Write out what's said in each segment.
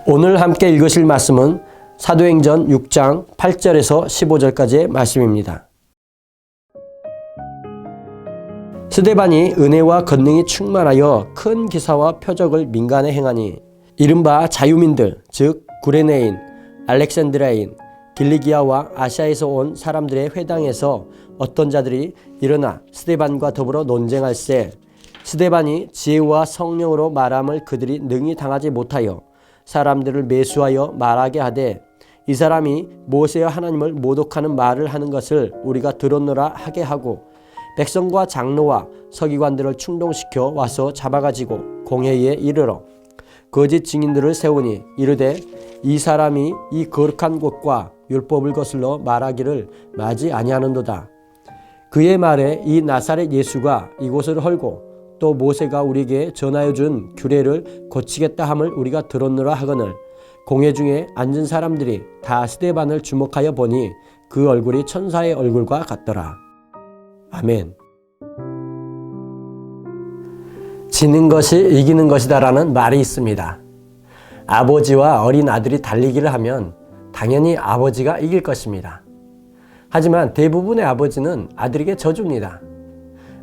오늘 함께 읽으실 말씀은 사도행전 6장 8절에서 15절까지의 말씀입니다. 스데반이 은혜와 권능이 충만하여 큰 기사와 표적을 민간에 행하니 이른바 자유민들 즉 구레네인, 알렉산드라인, 길리기아와 아시아에서 온 사람들의 회당에서 어떤 자들이 일어나 스데반과 더불어 논쟁할세 스데반이 지혜와 성령으로 말함을 그들이 능히 당하지 못하여 사람들을 매수하여 말하게 하되 이 사람이 모세와 하나님을 모독하는 말을 하는 것을 우리가 들었노라 하게 하고 백성과 장로와 서기관들을 충동시켜 와서 잡아가지고 공회의에 이르러 거짓 증인들을 세우니 이르되 이 사람이 이 거룩한 곳과 율법을 거슬러 말하기를 마지 아니하는도다. 그의 말에 이 나사렛 예수가 이곳을 헐고 또 모세가 우리에게 전하여 준 규례를 고치겠다 함을 우리가 들었노라 하거늘 공회 중에 앉은 사람들이 다 스데반을 주목하여 보니 그 얼굴이 천사의 얼굴과 같더라. 아멘. 지는 것이 이기는 것이다라는 말이 있습니다. 아버지와 어린 아들이 달리기를 하면 당연히 아버지가 이길 것입니다. 하지만 대부분의 아버지는 아들에게 져줍니다.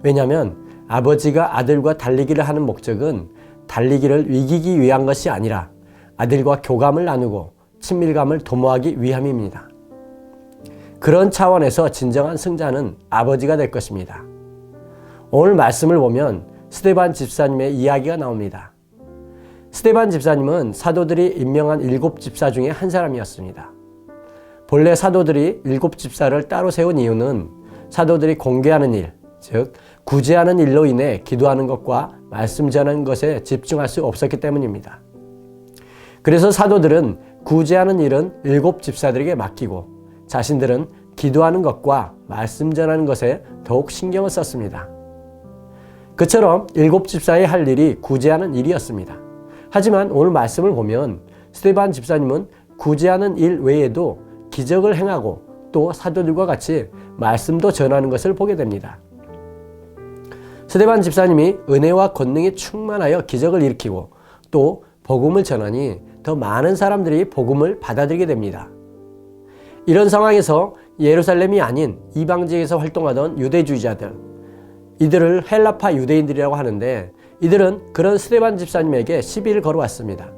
왜냐하면 아버지가 아들과 달리기를 하는 목적은 달리기를 이기기 위한 것이 아니라 아들과 교감을 나누고 친밀감을 도모하기 위함입니다. 그런 차원에서 진정한 승자는 아버지가 될 것입니다. 오늘 말씀을 보면 스데반 집사님의 이야기가 나옵니다. 스데반 집사님은 사도들이 임명한 7 집사 중에 한 사람이었습니다. 본래 사도들이 7 집사를 따로 세운 이유는 사도들이 공개하는 일, 즉 구제하는 일로 인해 기도하는 것과 말씀 전하는 것에 집중할 수 없었기 때문입니다. 그래서 사도들은 구제하는 일은 7 집사들에게 맡기고 자신들은 기도하는 것과 말씀 전하는 것에 더욱 신경을 썼습니다. 그처럼 7 집사의 할 일이 구제하는 일이었습니다. 하지만 오늘 말씀을 보면 스데반 집사님은 구제하는 일 외에도 기적을 행하고 또 사도들과 같이 말씀도 전하는 것을 보게 됩니다. 스데반 집사님이 은혜와 권능이 충만하여 기적을 일으키고 또 복음을 전하니 더 많은 사람들이 복음을 받아들이게 됩니다. 이런 상황에서 예루살렘이 아닌 이방 지역에서 활동하던 유대주의자들, 이들을 헬라파 유대인들이라고 하는데 이들은 그런 스데반 집사님에게 시비를 걸어왔습니다.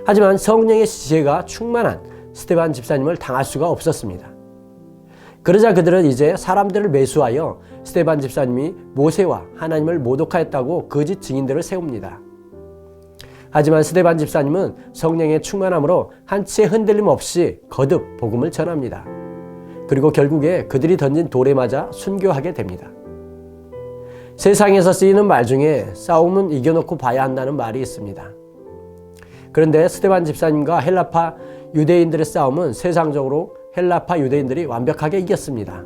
하지만 성령의 지혜가 충만한 스데반 집사님을 당할 수가 없었습니다. 그러자 그들은 이제 사람들을 매수하여 스데반 집사님이 모세와 하나님을 모독하였다고 거짓 증인들을 세웁니다. 하지만 스데반 집사님은 성령의 충만함으로 한치의 흔들림 없이 거듭 복음을 전합니다. 그리고 결국에 그들이 던진 돌에 맞아 순교하게 됩니다. 세상에서 쓰이는 말 중에 싸움은 이겨놓고 봐야 한다는 말이 있습니다. 그런데 스데반 집사님과 헬라파 유대인들의 싸움은 세상적으로 헬라파 유대인들이 완벽하게 이겼습니다.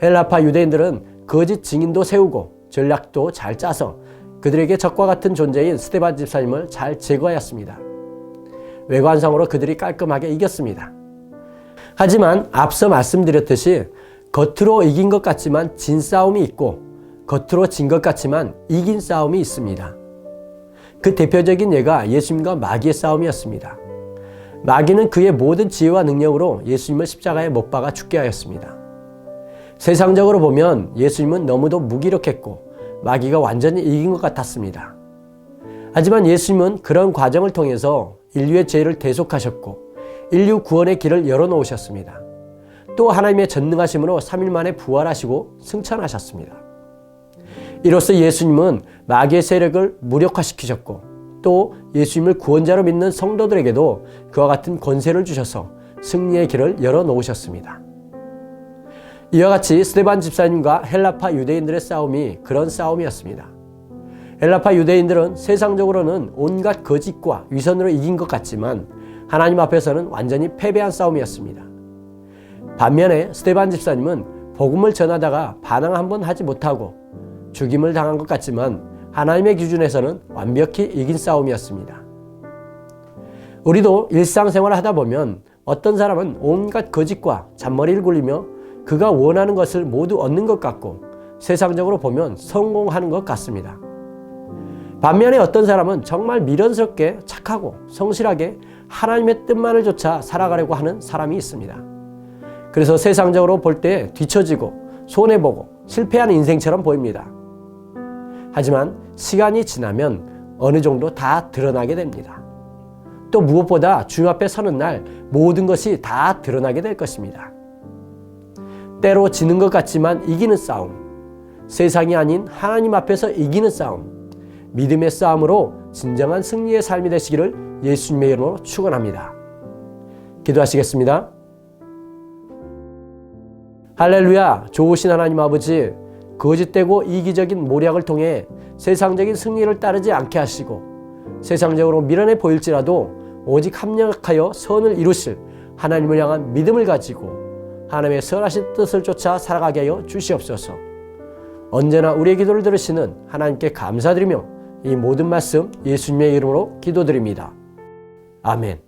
헬라파 유대인들은 거짓 증인도 세우고 전략도 잘 짜서 그들에게 적과 같은 존재인 스데반 집사님을 잘 제거하였습니다. 외관상으로 그들이 깔끔하게 이겼습니다. 하지만 앞서 말씀드렸듯이 겉으로 이긴 것 같지만 진 싸움이 있고 겉으로 진 것 같지만 이긴 싸움이 있습니다. 그 대표적인 예가 예수님과 마귀의 싸움이었습니다. 마귀는 그의 모든 지혜와 능력으로 예수님을 십자가에 못 박아 죽게 하였습니다. 세상적으로 보면 예수님은 너무도 무기력했고 마귀가 완전히 이긴 것 같았습니다. 하지만 예수님은 그런 과정을 통해서 인류의 죄를 대속하셨고 인류 구원의 길을 열어놓으셨습니다. 또 하나님의 전능하심으로 3일 만에 부활하시고 승천하셨습니다. 이로써 예수님은 마귀의 세력을 무력화시키셨고 또 예수님을 구원자로 믿는 성도들에게도 그와 같은 권세를 주셔서 승리의 길을 열어놓으셨습니다. 이와 같이 스데반 집사님과 헬라파 유대인들의 싸움이 그런 싸움이었습니다. 헬라파 유대인들은 세상적으로는 온갖 거짓과 위선으로 이긴 것 같지만 하나님 앞에서는 완전히 패배한 싸움이었습니다. 반면에 스데반 집사님은 복음을 전하다가 반항 한번 하지 못하고 죽임을 당한 것 같지만 하나님의 기준에서는 완벽히 이긴 싸움이었습니다. 우리도 일상생활을 하다 보면 어떤 사람은 온갖 거짓과 잔머리를 굴리며 그가 원하는 것을 모두 얻는 것 같고 세상적으로 보면 성공하는 것 같습니다. 반면에 어떤 사람은 정말 미련스럽게 착하고 성실하게 하나님의 뜻만을 좇아 살아가려고 하는 사람이 있습니다. 그래서 세상적으로 볼 때 뒤처지고 손해보고 실패하는 인생처럼 보입니다. 하지만 시간이 지나면 어느 정도 다 드러나게 됩니다. 또 무엇보다 주님 앞에 서는 날 모든 것이 다 드러나게 될 것입니다. 때로 지는 것 같지만 이기는 싸움, 세상이 아닌 하나님 앞에서 이기는 싸움, 믿음의 싸움으로 진정한 승리의 삶이 되시기를 예수님의 이름으로 축원합니다. 기도하시겠습니다. 할렐루야. 좋으신 하나님 아버지, 거짓되고 이기적인 모략을 통해 세상적인 승리를 따르지 않게 하시고 세상적으로 미련해 보일지라도 오직 합력하여 선을 이루실 하나님을 향한 믿음을 가지고 하나님의 선하신 뜻을 쫓아 살아가게 하여 주시옵소서. 언제나 우리의 기도를 들으시는 하나님께 감사드리며 이 모든 말씀 예수님의 이름으로 기도드립니다. 아멘.